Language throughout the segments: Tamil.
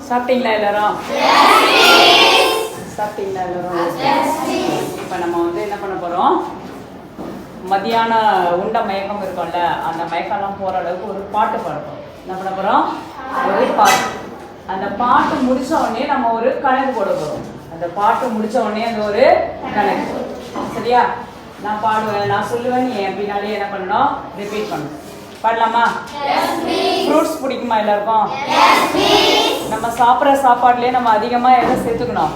சாப்பிட்டீங்களா எல்லாரும்? சாப்பிட்டீங்களா எல்லாரும்? இப்போ நம்ம வந்து என்ன பண்ண போகிறோம், மதியான உண்ட மயக்கம் இருக்கும்ல, அந்த மயக்கம்லாம் போகிற அளவுக்கு ஒரு பாட்டு பாடுறோம். என்ன பண்ண போகிறோம்? ஒரு பாட்டு. அந்த பாட்டு முடித்த உடனே நம்ம ஒரு கணக்கு போட போகிறோம். அந்த பாட்டு முடித்த உடனே அந்த ஒரு கணக்கு. சரியா? நான் பாடுவேன், நான் சொல்லுவேன், நீ என் பின்னாலே என்ன பண்ணணும், ரிப்பீட் பண்ணணும். பாடலாமா? ஃப்ரூட்ஸ் பிடிக்குமா எல்லாருக்கும்? நம்ம சாப்பிட்ற சாப்பாடுலேயே நம்ம அதிகமாக எதை சேர்த்துக்கணும்?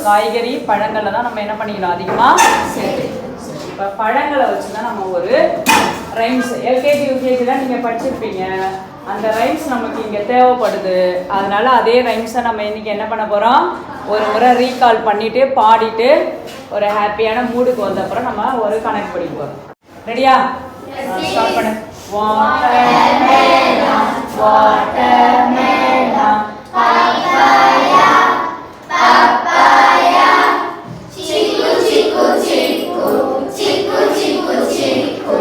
காய்கறி பழங்களை தான் நம்ம என்ன பண்ணிக்கணும், அதிகமாக சேர்த்துக்கணும். இப்போ பழங்களை வச்சு தான் நம்ம ஒரு ரைம்ஸ், எல்கேஜி யூகேஜி தான் நீங்கள் படிச்சிருப்பீங்க, அந்த ரைம்ஸ் நமக்கு இங்கே தேவைப்படுது. அதனால அதே ரைம்ஸை நம்ம இன்றைக்கி என்ன பண்ண போகிறோம், ஒரு முறை ரீகால் பண்ணிவிட்டு பாடிட்டு ஒரு ஹாப்பியான மூடுக்கு வந்தப்புறம் நம்ம ஒரு கனெக்ட் படிக்க போகிறோம். ரெடியா? ஸ்டார்ட் பண்ணு. Watermelon, watermelon, papaya, papaya, chiku, chiku, chiku, chiku, chiku, chiku,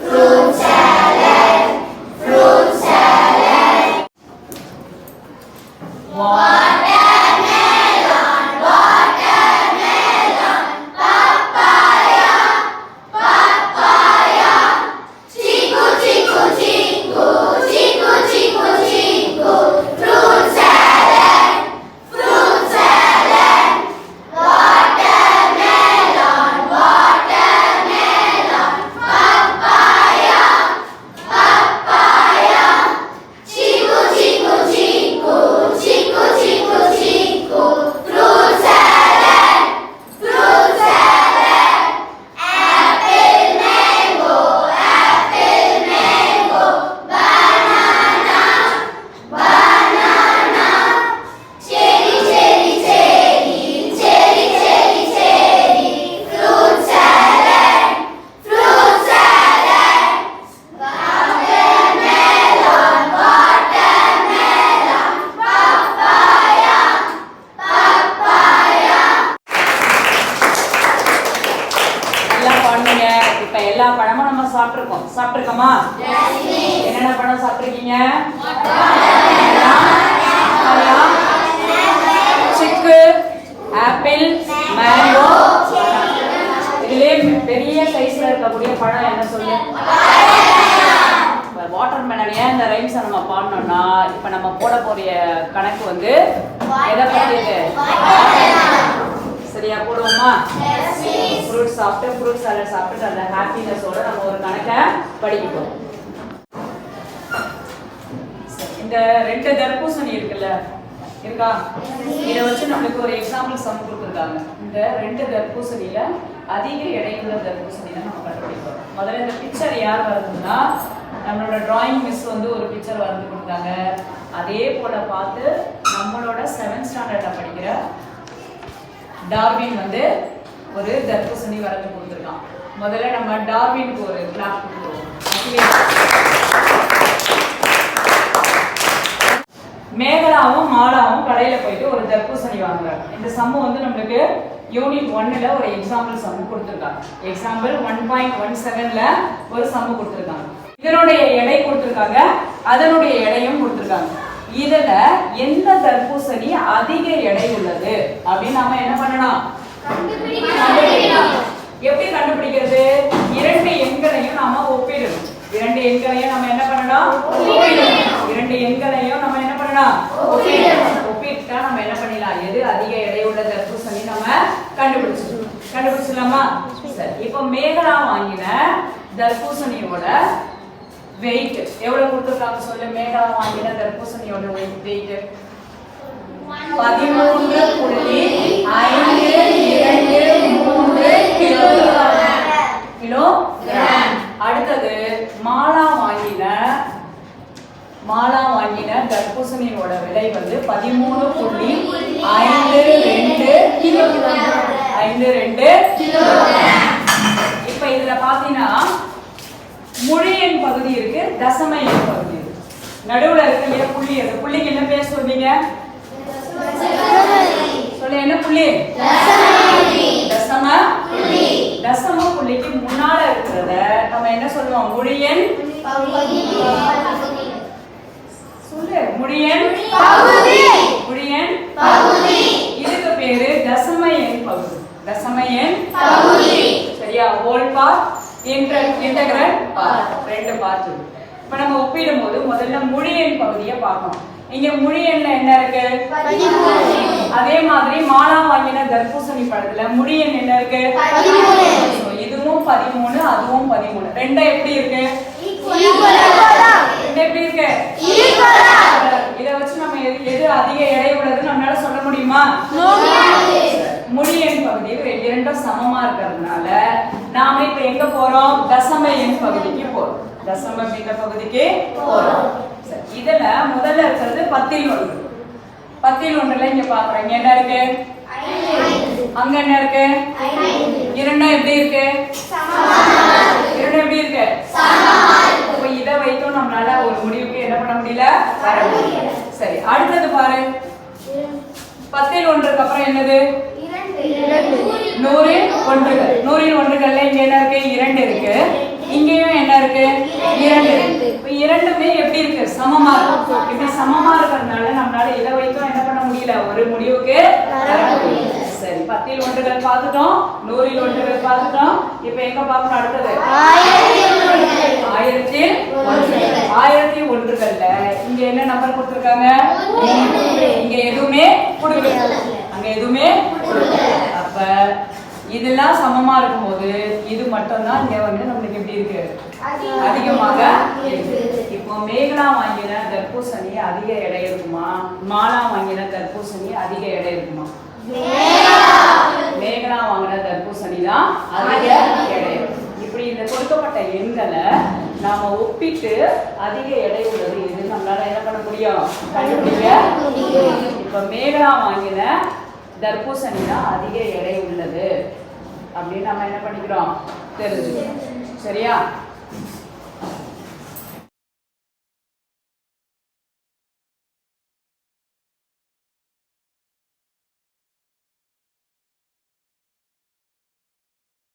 fruit salad, fruit salad. Watermelon, watermelon, papaya, papaya, chiku, chiku, chiku, chiku, chiku, chiku, fruit salad, fruit salad. Watermelon, watermelon, papaya, papaya, chiku, chiku, chiku, chiku, chiku, chiku, fruit salad, fruit salad. Apple, mango, banana, banana, cherry, cherry, cherry, cherry, cherry, cherry, fruit salad, fruit salad. Watermelon, watermelon, papaya, papaya. எல்லாம் பண்ணுங்க. இப்ப எல்லா பழமும் நம்ம சாப்பிட்டுருக்கோமா? என்னென்ன பழம் சாப்பிட்டுருக்கீங்க? சிக்கு, ஆப்பிள், மேங்கோ. இதுலயே பெரிய சைஸ்ல இருக்கக்கூடிய பழம் என்ன சொல்லு? Water melon. ஏன் இந்த ரைம்ஸை நம்ம பாடணும்னா, இப்ப நம்ம போட போறிய கணக்கு வந்து எதை பற்றியது? சரியா? போடுவோமா? ஃப்ரூட் சாப்பிட்டு, ஃப்ரூட் சாலட் சாப்பிட்டு அந்த ஹாப்பினஸோட நம்ம ஒரு கணக்கை படிக்கணும். இந்த 2 தர்பூசணி இருக்குல்ல, இருக்கா? இதை வச்சு நம்மளுக்கு ஒரு எக்ஸாம்பிள் சம் கொடுத்துருக்காங்க. இந்த 2 தர்பூசணியில அதிக எடையுள்ள தர்பூசணியை நம்ம கண்டுபிடிக்கிறோம். முதல்ல இந்த பிக்சர் யார் வருதுன்னா, நம்மளோட டிராயிங் மிஸ் வந்து ஒரு பிக்சர் வரைஞ்சு கொடுத்தாங்க. அதே போல பார்த்து நம்மளோட 7th ஸ்டாண்டர்ட்ல படிக்கிற டார்வின் வந்து ஒரு தர்பூசணி வரைஞ்சு கொடுத்துருக்கான். முதல்ல நம்ம டார்வினுக்கு ஒரு கிளாப் கொடுத்துருவோம். மேகலாவும் மாலாவும் கடையில போயிட்டு ஒரு தர்பூசணி வாங்குறாங்க. இந்த சம்மு வந்து நம்மளுக்கு யூனிட் 1ல ஒரு எக்ஸாம்பிள் சம்மு கொடுத்துருக்காங்க. எக்ஸாம்பிள் 1.17ல ஒரு சம்மு கொடுத்துருக்காங்க. இதனுடைய எடை கொடுத்துருக்காங்க, அதனுடைய எடையும் கொடுத்துருக்காங்க. இதுல எந்த தர்பூசணி அதிக எடை உள்ளது அப்படின்னு நாம என்ன பண்ணணும், எப்படி கண்டுபிடிக்கிறது? 2 எண்களையும் நாம ஒப்பிடணும். 2 எண்களையும் நம்ம என்ன பண்ணணும், 2 எண்களையும் நம்ம என்ன பண்ணணும், ஒப்பிட்டா நம்ம என்ன பண்ணிடலாம், எது அதிக எடை உள்ள தர்பூசணி நம்ம கண்டுபிடிச்சிடலாமா? சரி, இப்போ மேகலா வாங்கின தர்பூசணியோட வெயிட் எவ்வளவு கொடுத்துருக்காங்க சொல்லு. மேகலா வாங்கின தர்பூசணியோட வெயிட் 13.523 கிலோகிராம். அடுத்தது மாலா வாங்கின தர்பூசணியோட விலை வந்து 13.52 கிலோகிராம். இப்ப இதுல பாத்தீங்கன்னா முழு எண் பகுதி இருக்கு, தசம எண் பகுதி இருக்கு. நடுவுல இருக்க புள்ளி, அந்த புள்ளிக்கு என்ன பேர் சொல்வீங்க? சொல்ல, என்ன புள்ளி? தசம புள்ளி. தசம புள்ளிக்கு முன்னால இருக்கிறத நம்ம என்ன சொல்லுவோம்? முழு எண் பகுதி. சொல்லு, முழு எண் பகுதி. இதுக்கு பேரு தசம எண் பகுதி. தசம எண் பகுதி. சரியா? ஹோல் பார்ட், இன்டகிரல் பார்ட், ரெண்டு பார்ட் இருக்கு. இப்ப நம்ம ஒப்பிடும்போது முதல்ல முழு எண் பகுதியை பார்க்கணும். இங்க முழு எண்ல என்ன இருக்கு? 13. அதே மாதிரி மாலா வாங்கின தர்பூசணி பழத்துல முழு எண் என்ன இருக்கு? 13. இதுவும் 13, அதுவும் 13. ரெண்டும் எப்படி இருக்கு? ரெண்டும் எப்படி இருக்கு? இத வச்சு நம்ம எது அதிக எடை உள்ளதுன்னு நம்மளால சொல்ல முடியுமா? முழு எண் பகுதியில் இரண்டும் சமமா இருக்கிறதுனால நாம இப்ப எங்க போறோம்? தசம எண் பகுதிக்கு போறோம். தசம எண் பகுதிக்கு போறோம். இதுல முதல்ல இருக்கிறது 10 இல் 1. 10 இல் 1ல இங்க பாக்குறோம். இங்க என்ன இருக்கு? 5. அங்க என்ன இருக்கு? 5. இரண்டும் எப்படி இருக்கு? இரண்டும் எப்படி இருக்கு? அப்ப இத வைத்து நம்மளால ஒரு முடிவுக்கு என்ன பண்ண முடியல? வர முடியல. சரி, அடுத்தது பாரு. 10 இல் 1க்கு அப்புறம் என்னது? 100 இல் 1கள். 100 இல் 1கள்ல இங்க என்ன இருக்கு? 2 இருக்கு. இங்கேயும் என்ன இருக்கு? 2 இருக்கு. இப்ப இரண்டுமே எப்படி இருக்கு? சமமா இருக்கு. இப்படி சமமா இருக்கிறதுனால நம்மளால இத வைத்து என்ன பண்ண முடியல? ஒரு முடிவுக்கு வர முடியல. சரி, 10 இல் 1கள் பார்த்துட்டோம், 100 இல் 1கள் பார்த்துட்டோம். இப்போ எங்க பார்க்கணும்? அடுத்தது 1000 இல் 1. 1000 இல் 1கள்ல இங்க என்ன நம்பர் கொடுத்திருக்காங்க? இங்க எதுவுமே கொடுக்கல, அங்க எதுவுமே கொடுக்கல. அப்ப இதெல்லாம் சமமா இருக்கும்போது இது மட்டும் தான் இங்க வந்து நமக்கு எப்படி இருக்கு? அதிகமாக இருக்கு. இப்போ மேகலா வாங்கின தர்பூசணி அதிக எடை இருக்குமா? மாலா வாங்கின தர்பூசணி அதிக எடை இருக்குமா? மேகலா வாங்கின தர்பூசணி தான் அதிக எடை. இப்படி இந்த கொடுக்கப்பட்ட எண்களை நாம ஒப்பிட்டு அதிக எடை உள்ளது எது நம்மளால என்ன பண்ண முடியும்? கண்டுபிடிக்க முடியும். இப்ப மேகலா வாங்கின தர்பூசணி தான் அதிக எடை உள்ளது அப்படின்னு நம்ம என்ன பண்ணிக்கிறோம்? தெரிஞ்சுக்கிறோம். சரியா?